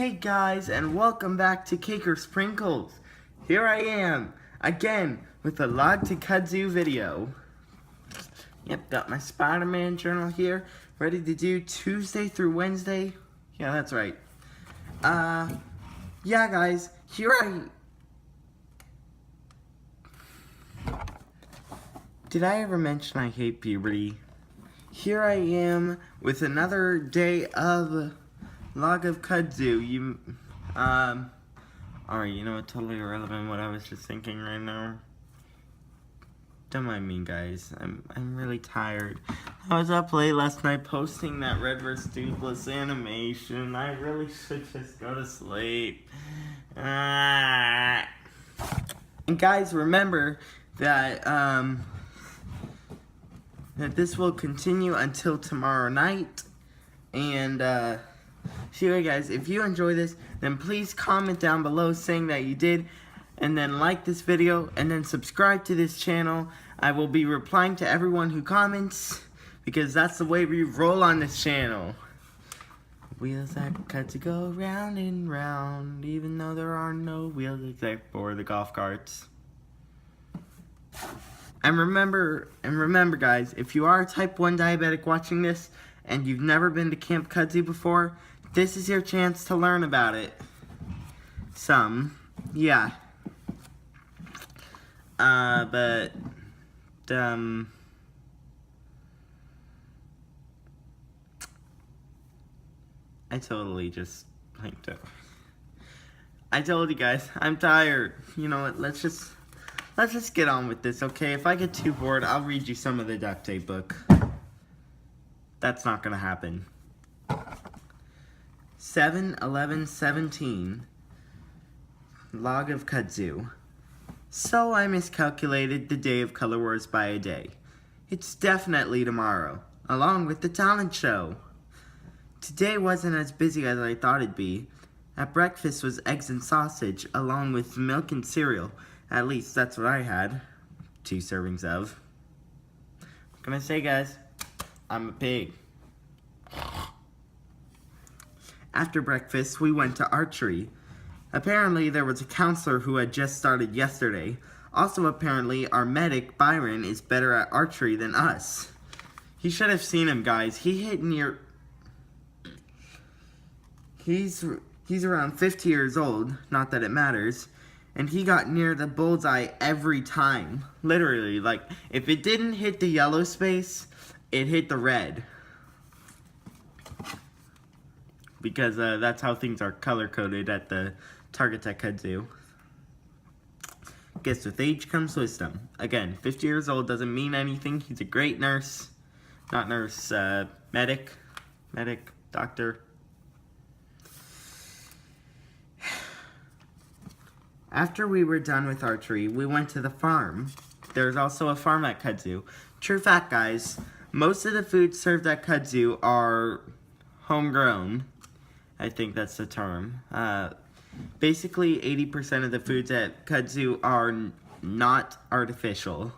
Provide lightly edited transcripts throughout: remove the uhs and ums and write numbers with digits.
Hey guys, and welcome back to Cake or Sprinkles. Here I am, again, with a Log to Kudzu video. Yep, got my Spider-Man journal here, ready to do Tuesday through Wednesday. Yeah, that's right. Yeah guys, Did I ever mention I hate puberty? Here I am with another day of Log of Kudzu. Alright, you know what, totally irrelevant what I was just thinking right now. Don't mind me, guys. I'm really tired. I was up late last night posting that Red vs. Toothless animation. I really should just go to sleep. And guys, remember that, that this will continue until tomorrow night. And, so anyway, guys, if you enjoy this, then please comment down below saying that you did, and then like this video, and then subscribe to this channel. I will be replying to everyone who comments, because that's the way we roll on this channel. Wheels that cut to go round and round, even though there are no wheels except for the golf carts. And remember guys, if you are a type 1 diabetic watching this, and you've never been to Camp Kudzu before, this is your chance to learn about it. Yeah. I totally just blanked out. I told you guys, I'm tired. You know what, let's just get on with this, okay? If I get too bored, I'll read you some of the duct tape book. That's not gonna happen. 7/11/17. Log of Kudzu. So I miscalculated the day of Color Wars by a day. It's definitely tomorrow, along with the talent show. Today wasn't as busy as I thought it'd be. At breakfast was eggs and sausage, along with milk and cereal. At least that's what I had. 2 servings of. What can I say, guys? I'm a pig. After breakfast, we went to archery. Apparently, there was a counselor who had just started yesterday. Also, apparently, our medic, Byron, is better at archery than us. You should have seen him, guys. He hit near... He's around 50 years old, not that it matters, and he got near the bullseye every time. Literally, like, if it didn't hit the yellow space, it hit the red. Because that's how things are color-coded at the targets at Kudzu. Guess with age comes wisdom. Again, 50 years old doesn't mean anything. He's a great nurse. Not nurse, medic. Medic, doctor. After we were done with archery, we went to the farm. There's also a farm at Kudzu. True fact, guys. Most of the foods served at Kudzu are homegrown. I think that's the term. Basically, 80% of the foods at Kudzu are not artificial.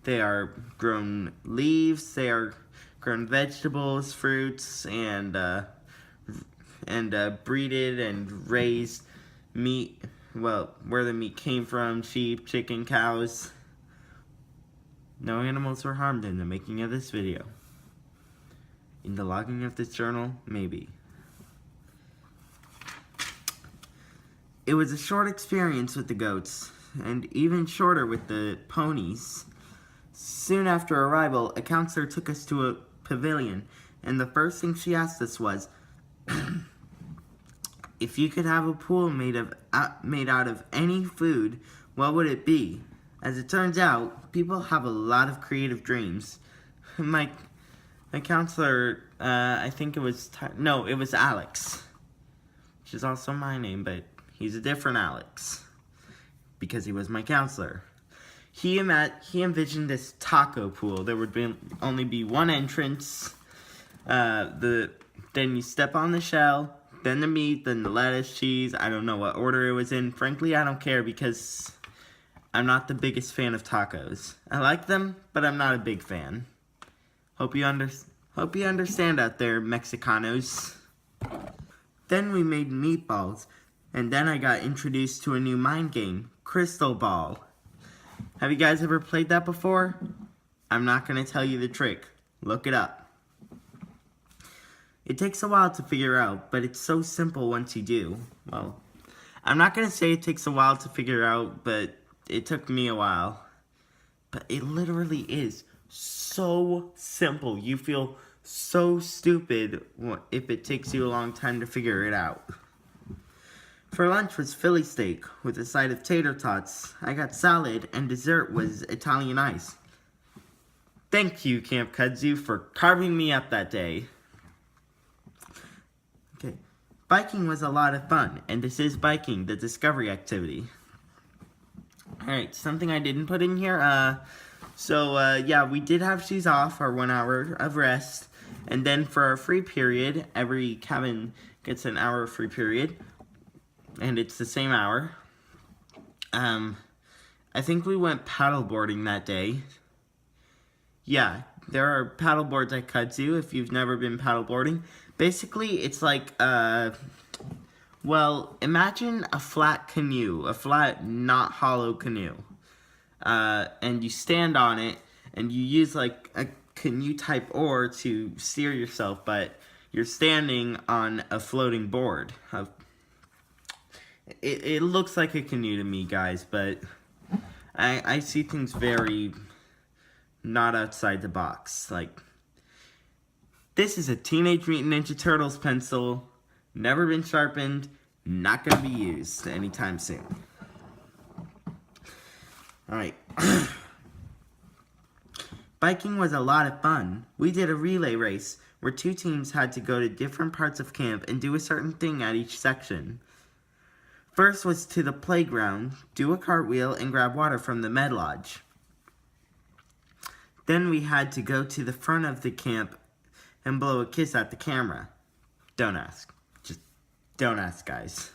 They are grown leaves, they are grown vegetables, fruits, and breeded and raised meat. Well, where the meat came from, sheep, chicken, cows. No animals were harmed in the making of this video. In the logging of this journal, maybe. It was a short experience with the goats, and even shorter with the ponies. Soon after arrival, a counselor took us to a pavilion, and the first thing she asked us was, if you could have a pool made out of any food, what would it be? As it turns out, people have a lot of creative dreams. My counselor, I think it was Alex, which is also my name, but he's a different Alex, because he was my counselor. He envisioned this taco pool. There would only be one entrance. Then you step on the shell, then the meat, then the lettuce, cheese. I don't know what order it was in. Frankly, I don't care because I'm not the biggest fan of tacos. I like them, but I'm not a big fan. Hope you understand out there, Mexicanos. Then we made meatballs, and then I got introduced to a new mind game, Crystal Ball. Have you guys ever played that before? I'm not going to tell you the trick. Look it up. It takes a while to figure out, but it's so simple once you do. Well, I'm not going to say it takes a while to figure out, but it took me a while. But it literally is so simple. You feel so stupid if it takes you a long time to figure it out. For lunch was Philly steak with a side of tater tots. I got salad, and dessert was Italian ice. Thank you, Camp Kudzu, for carving me up that day. Okay, biking was a lot of fun, and this is biking, the discovery activity. Alright, something I didn't put in here, yeah, we did have shoes off, our 1 hour of rest, and then for our free period, every cabin gets an hour of free period, and it's the same hour. I think we went paddleboarding that day. Yeah, there are paddle boards at Kudzu if you've never been paddleboarding. Basically, it's like, well, imagine a flat canoe, a flat, not hollow canoe. And you stand on it, and you use like a canoe-type oar to steer yourself, but you're standing on a floating board. It looks like a canoe to me, guys, but I see things very not outside the box. Like, this is a Teenage Mutant Ninja Turtles pencil, never been sharpened, not gonna be used anytime soon. Alright. Biking was a lot of fun. We did a relay race where 2 teams had to go to different parts of camp and do a certain thing at each section. First was to the playground, do a cartwheel, and grab water from the med lodge. Then we had to go to the front of the camp and blow a kiss at the camera. Don't ask. Just don't ask, guys.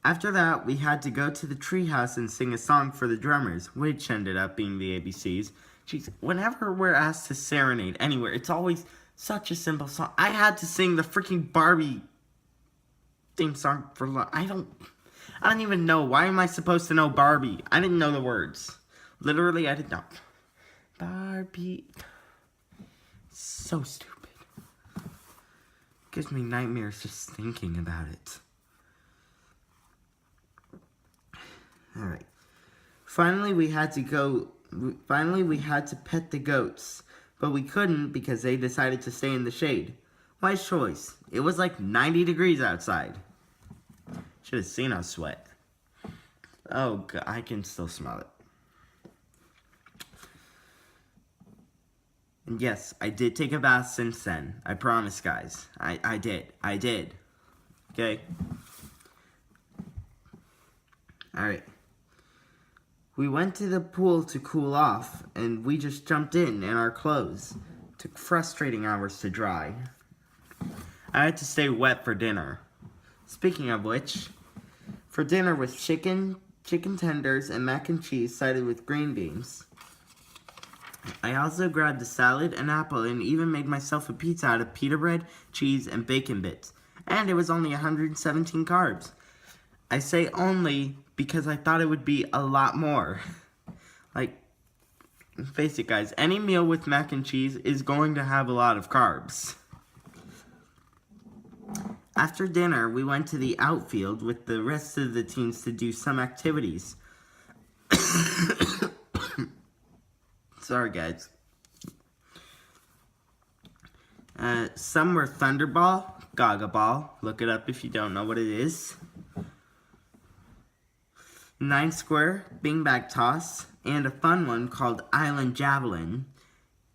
After that, we had to go to the treehouse and sing a song for the drummers, which ended up being the ABCs. Jeez, whenever we're asked to serenade anywhere, it's always such a simple song. I had to sing the freaking Barbie theme song for I don't even know. Why am I supposed to know Barbie? I didn't know the words. Literally, I did not. Barbie. So stupid. Gives me nightmares just thinking about it. Alright. Finally, we had to pet the goats. But we couldn't because they decided to stay in the shade. Wise choice. It was like 90 degrees outside. Should have seen us sweat. Oh, God, I can still smell it. And yes, I did take a bath since then. I promise, guys. I did. Okay? Alright. We went to the pool to cool off, and we just jumped in our clothes. Took frustrating hours to dry. I had to stay wet for dinner. Speaking of which, for dinner was chicken tenders, and mac and cheese sided with green beans. I also grabbed a salad, an apple, and even made myself a pizza out of pita bread, cheese, and bacon bits. And it was only 117 carbs. I say only because I thought it would be a lot more. Like, face it, guys, any meal with mac and cheese is going to have a lot of carbs. After dinner, we went to the outfield with the rest of the teams to do some activities. Sorry, guys. Some were Thunderball, Gaga Ball, look it up if you don't know what it is, 9 Square, Beanbag Toss, and a fun one called Island Javelin,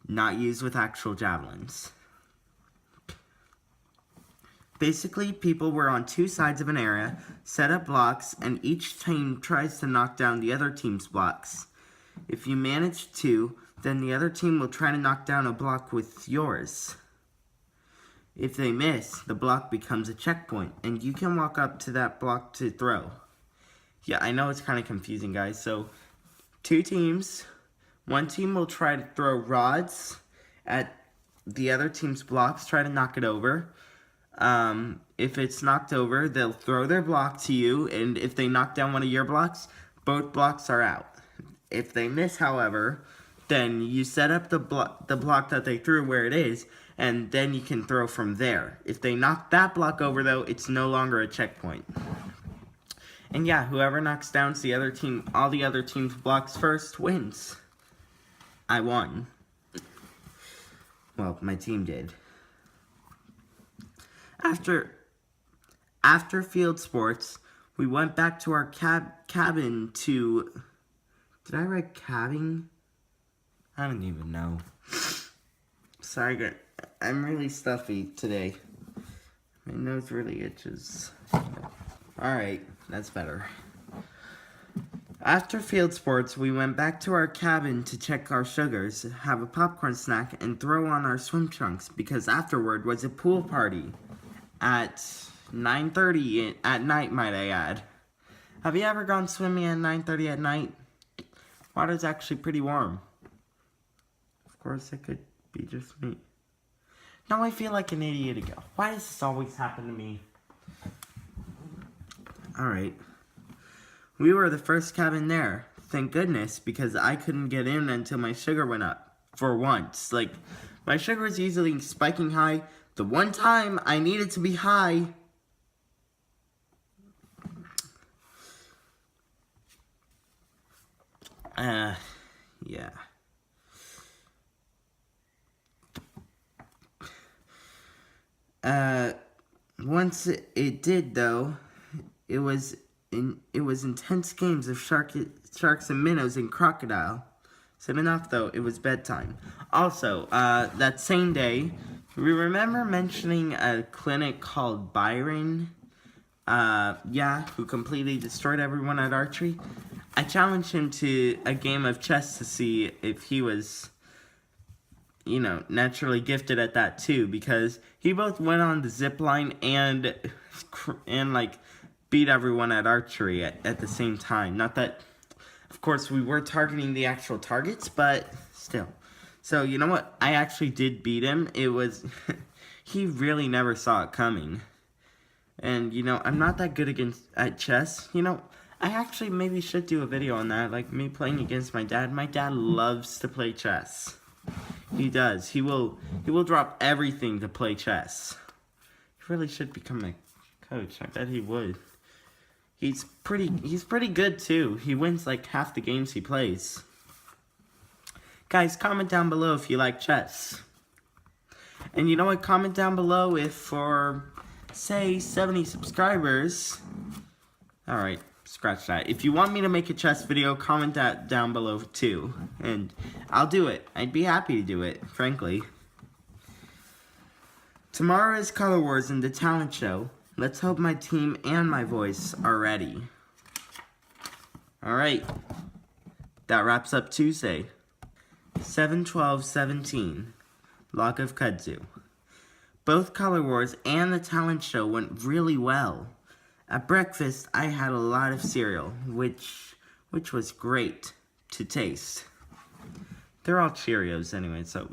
not used with actual javelins. Basically, people were on 2 sides of an area, set up blocks, and each team tries to knock down the other team's blocks. If you manage to, then the other team will try to knock down a block with yours. If they miss, the block becomes a checkpoint, and you can walk up to that block to throw. Yeah, I know it's kind of confusing, guys. So, 2 teams. One team will try to throw rods at the other team's blocks, try to knock it over. If it's knocked over, they'll throw their block to you, and if they knock down one of your blocks, both blocks are out. If they miss, however, then you set up the block that they threw where it is, and then you can throw from there. If they knock that block over, though, it's no longer a checkpoint. And yeah, whoever knocks down all the other team's blocks first wins. I won. Well, my team did. After field sports, we went back to our cabin to... Did I write cabin? I don't even know. Sorry, I'm really stuffy today. My nose really itches. Alright, that's better. After field sports, we went back to our cabin to check our sugars, have a popcorn snack, and throw on our swim trunks, because afterward was a pool party at 9:30 at night, might I add. Have you ever gone swimming at 9:30 at night? Water's actually pretty warm. Of course, it could be just me. Now I feel like an idiot again. Why does this always happen to me? Alright. We were the first cabin there. Thank goodness, because I couldn't get in until my sugar went up. For once. Like, my sugar was easily spiking high. The one time I needed to be high... yeah. Once it did, though, it was intense games of sharks and minnows and crocodile. Soon enough, though, it was bedtime. Also, that same day, we remember mentioning a clinic called Byron, who completely destroyed everyone at archery. I challenged him to a game of chess to see if he was, naturally gifted at that too, because he both went on the zip line and beat everyone at archery at the same time. Not that, of course, we were targeting the actual targets, but still. So, you know what? I actually did beat him. It was, he really never saw it coming. And, I'm not that good at chess. I actually maybe should do a video on that, like me playing against my dad. My dad loves to play chess. He does. He will drop everything to play chess. He really should become a coach. I bet he would. He's pretty good too. He wins like half the games he plays. Guys, comment down below if you like chess. And you know what? Comment down below if for, say, 70 subscribers. Alright, scratch that. If you want me to make a chess video, comment that down below too. And I'll do it. I'd be happy to do it, frankly. Tomorrow is Color Wars and the talent show. Let's hope my team and my voice are ready. Alright. That wraps up Tuesday. 7/12/17. Log of Kudzu. Both Color Wars and the talent show went really well. At breakfast, I had a lot of cereal, which was great to taste. They're all Cheerios anyway, so,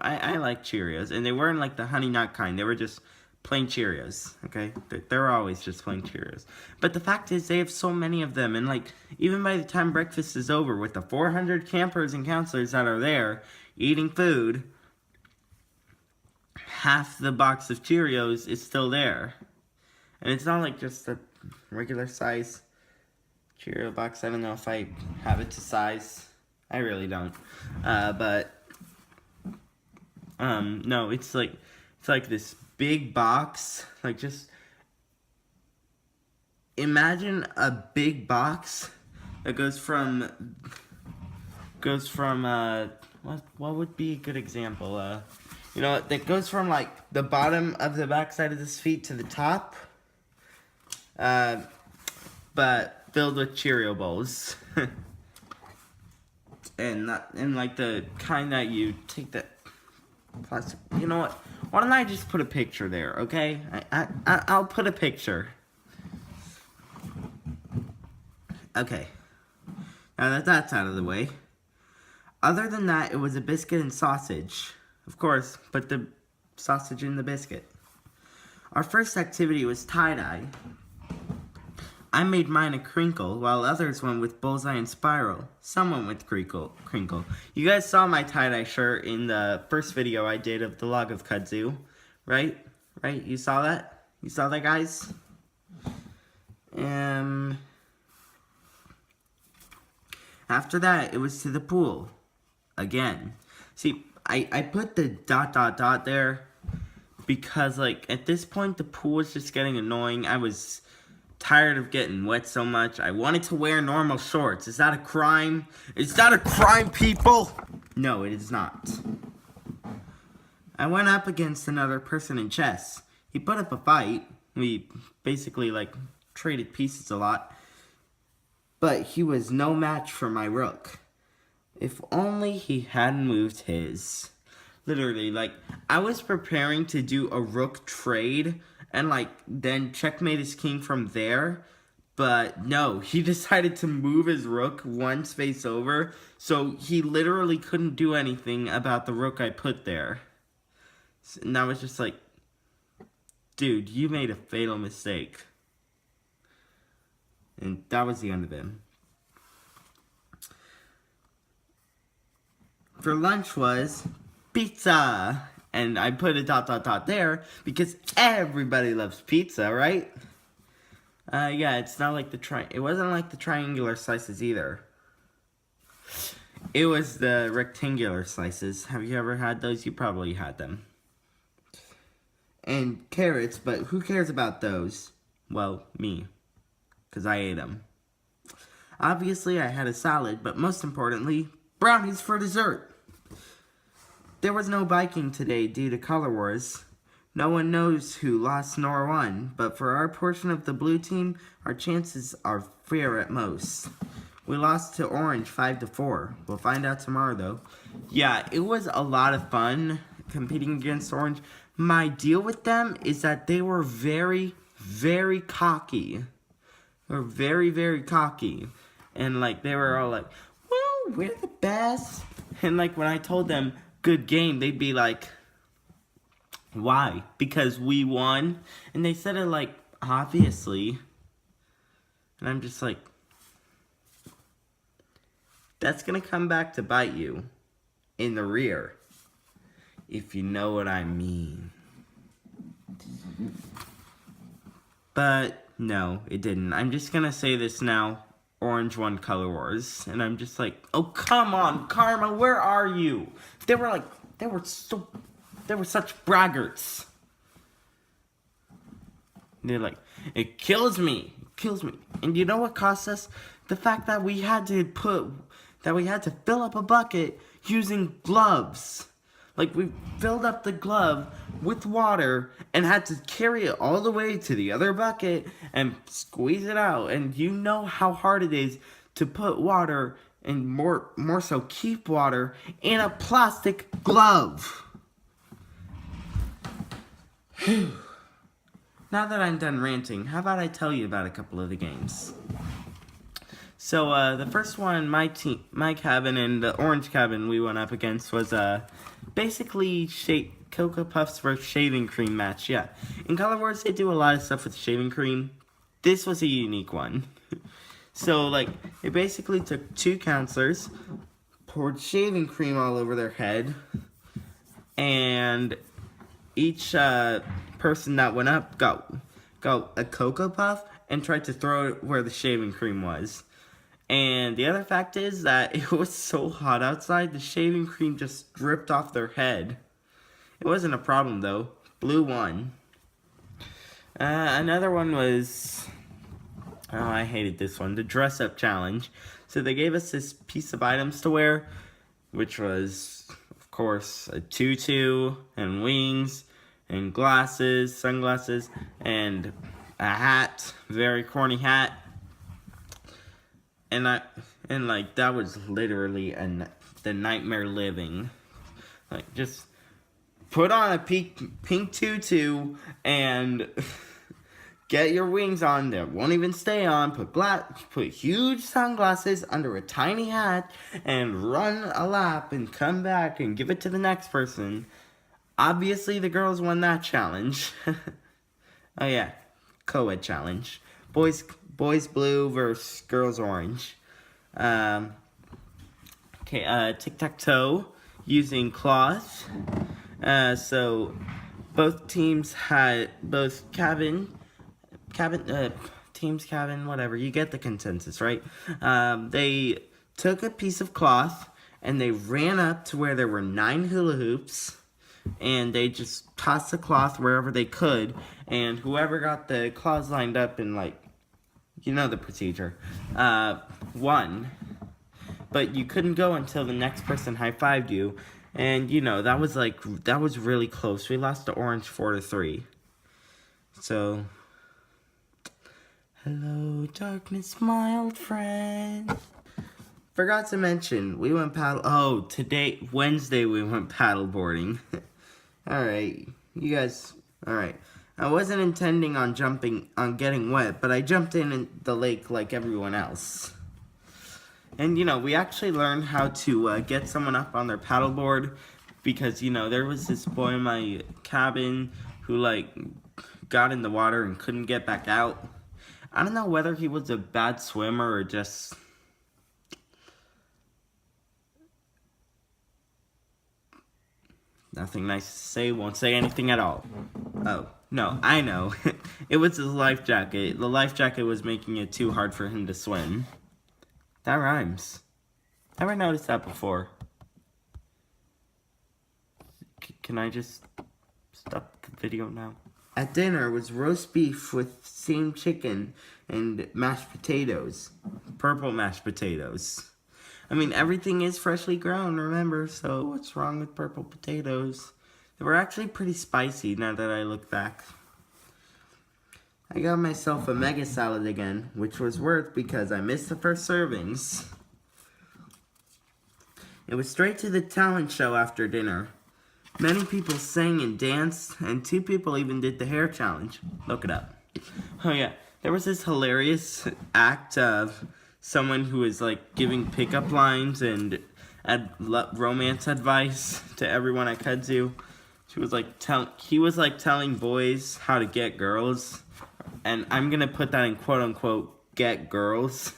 I like Cheerios. And they weren't like the Honey Nut kind. They were just plain Cheerios, okay? They're always just plain Cheerios. But the fact is, they have so many of them. And, even by the time breakfast is over, with the 400 campers and counselors that are there eating food, half the box of Cheerios is still there. And it's not like just a regular size Cheerio box. I don't know if I have it to size. I really don't. No, it's like this big box. Just imagine a big box that goes from what would be a good example? That goes from the bottom of the backside of this feet to the top. But filled with Cheerio bowls. and the kind that you take the plastic. You know what? Why don't I just put a picture there, okay? I'll put a picture. Okay. Now that that's out of the way. Other than that, it was a biscuit and sausage. Of course, put the sausage in the biscuit. Our first activity was tie-dye. I made mine a crinkle, while others went with bullseye and spiral. Some went with crinkle. You guys saw my tie-dye shirt in the first video I did of the log of Kudzu, right? Right? You saw that? You saw that, guys? After that, it was to the pool. Again. See, I put the ... there because, like, at this point, the pool was just getting annoying. I was tired of getting wet so much. I wanted to wear normal shorts. Is that a crime? Is that a crime, people? No, it is not. I went up against another person in chess. He put up a fight. We basically, like, traded pieces a lot. But he was no match for my rook. If only he hadn't moved his. Literally, like, I was preparing to do a rook trade and, like, then checkmate his king from there. But no, he decided to move his rook one space over. So he literally couldn't do anything about the rook I put there. And I was just like, dude, you made a fatal mistake. And that was the end of him. For lunch was pizza. And I put a ... there because everybody loves pizza, right? Yeah, it's not like it wasn't like the triangular slices either. It was the rectangular slices. Have you ever had those? You probably had them. And carrots, but who cares about those? Well, me. Because I ate them. Obviously, I had a salad, but most importantly, brownies for dessert. There was no biking today due to color wars. No one knows who lost nor won, but for our portion of the blue team, our chances are fair at most. We lost to orange 5-4. We'll find out tomorrow, though. Yeah, it was a lot of fun competing against orange. My deal with them is that they were very, very cocky. They were very, very cocky. And, like, they were all like, woo, we're the best. And, like, when I told them, good game, they'd be like, why? Because we won? And they said it like, obviously. And I'm just like, that's gonna come back to bite you in the rear, if you know what I mean. But no, it didn't. I'm just gonna say this now. Orange won Color Wars. And I'm just like, oh, come on, Karma, where are you? They were such braggarts. They're like, it kills me. And you know what cost us? The fact that we had to fill up a bucket using gloves. Like, we filled up the glove with water and had to carry it all the way to the other bucket and squeeze it out. And you know how hard it is to put water, and more so keep water, in a plastic glove. Now that I'm done ranting, how about I tell you about a couple of the games? So, the first one, my cabin and the orange cabin we went up against was, basically Cocoa Puffs versus shaving cream match, yeah. In Color Wars, they do a lot of stuff with shaving cream. This was a unique one. So, like, it basically took two counselors, poured shaving cream all over their head, and each person that went up got a Cocoa Puff and tried to throw it where the shaving cream was. And the other fact is that it was so hot outside, the shaving cream just dripped off their head. It wasn't a problem, though. Blue won. Another one was... oh, I hated this one. The dress-up challenge. So they gave us this piece of items to wear, which was, of course, a tutu and wings and glasses, sunglasses, and a hat. Very corny hat. And like, that was literally the nightmare living. Like, just put on a pink tutu and get your wings on that won't even stay on. Put huge sunglasses under a tiny hat and run a lap and come back and give it to the next person. Obviously, the girls won that challenge. Oh yeah, co-ed challenge. Boys blue versus girls orange. Okay, tic-tac-toe using cloth. So both teams had teams cabin, whatever. You get the consensus, right? They took a piece of cloth and they ran up to where there were 9 hula hoops, and they just tossed the cloth wherever they could, and whoever got the claws lined up in, like, you know the procedure, won. But you couldn't go until the next person high-fived you, and, you know, that was really close. We lost to orange 4-3. So, hello, darkness, my old friend. Forgot to mention, we went Wednesday, we went paddle boarding. Alright, you guys, alright. I wasn't intending on getting wet, but I jumped in the lake like everyone else. And, you know, we actually learned how to get someone up on their paddleboard, because, you know, there was this boy in my cabin who, like, got in the water and couldn't get back out. I don't know whether he was a bad swimmer or just... Nothing nice to say, won't say anything at all. Oh, no, I know. It was his life jacket. The life jacket was making it too hard for him to swim. That rhymes. Never noticed that before. Can I just stop the video now? At dinner was roast beef with steamed chicken and mashed potatoes. Purple mashed potatoes. I mean, everything is freshly grown, remember, so what's wrong with purple potatoes? They were actually pretty spicy now that I look back. I got myself a mega salad again, which was worth because I missed the first servings. It was straight to the talent show after dinner. Many people sang and danced, and 2 people even did the hair challenge. Look it up. Oh yeah, there was this hilarious act of someone who was like giving pickup lines and romance advice to everyone at Kudzu. He was like telling boys how to get girls, and I'm gonna put that in quote unquote get girls.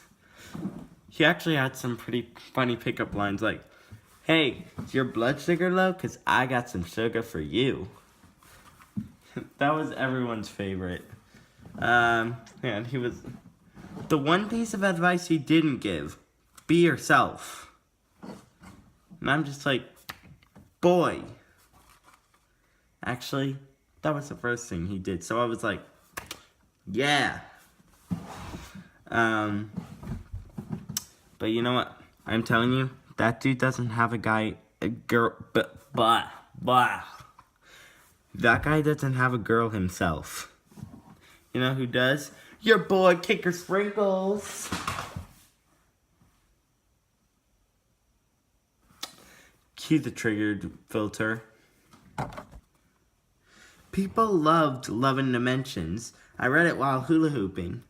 He actually had some pretty funny pickup lines like, "Hey, is your blood sugar low? 'Cause I got some sugar for you." That was everyone's favorite. And he was... The one piece of advice he didn't give, be yourself. And I'm just like, boy. Actually, that was the first thing he did. So I was like, yeah. But you know what? I'm telling you, that dude doesn't have a girl. That guy doesn't have a girl himself. You know who does? Your boy, Kicker Sprinkles. Cue the triggered filter. People loved Love and Dimensions. I read it while hula hooping.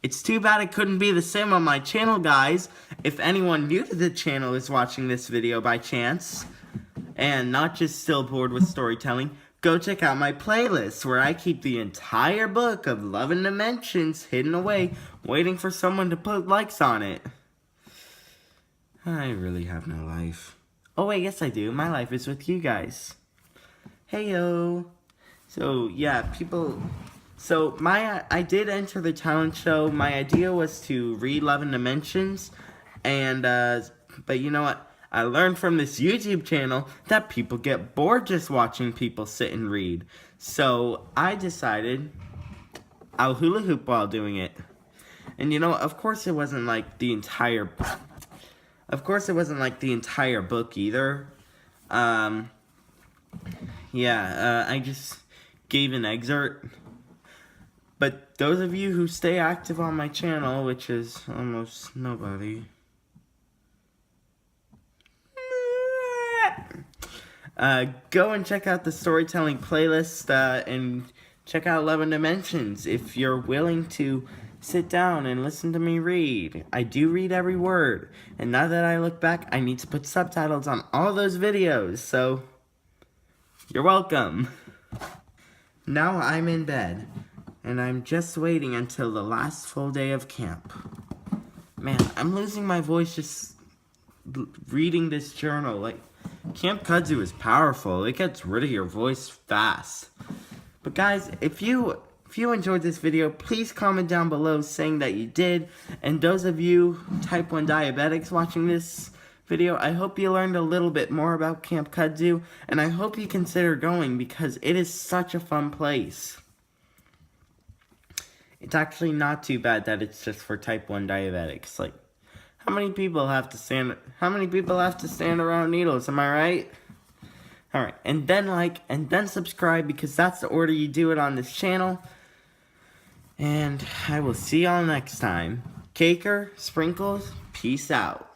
It's too bad it couldn't be the same on my channel, guys. If anyone new to the channel is watching this video by chance, and not just still bored with storytelling, go check out my playlist where I keep the entire book of Love and Dimensions hidden away, waiting for someone to put likes on it. I really have no life. Oh wait, yes I do. My life is with you guys. Heyo. So yeah, I did enter the talent show. My idea was to read Love and Dimensions, and but you know what? I learned from this YouTube channel that people get bored just watching people sit and read. So I decided I'll hula hoop while doing it. And you know, of course it wasn't like the entire book either. I just gave an excerpt. But those of you who stay active on my channel, which is almost nobody, go and check out the storytelling playlist and check out 11 Dimensions if you're willing to sit down and listen to me read. I do read every word, and now that I look back, I need to put subtitles on all those videos, so you're welcome. Now I'm in bed. And I'm just waiting until the last full day of camp. Man, I'm losing my voice just reading this journal. Like, Camp Kudzu is powerful. It gets rid of your voice fast. But guys, if you enjoyed this video, please comment down below saying that you did. And those of you type 1 diabetics watching this video, I hope you learned a little bit more about Camp Kudzu. And I hope you consider going because it is such a fun place. It's actually not too bad that it's just for type 1 diabetics. Like, how many people have to stand around needles, am I right? Alright, and then like, and then subscribe because that's the order you do it on this channel. And I will see y'all next time. Caker, Sprinkles, peace out.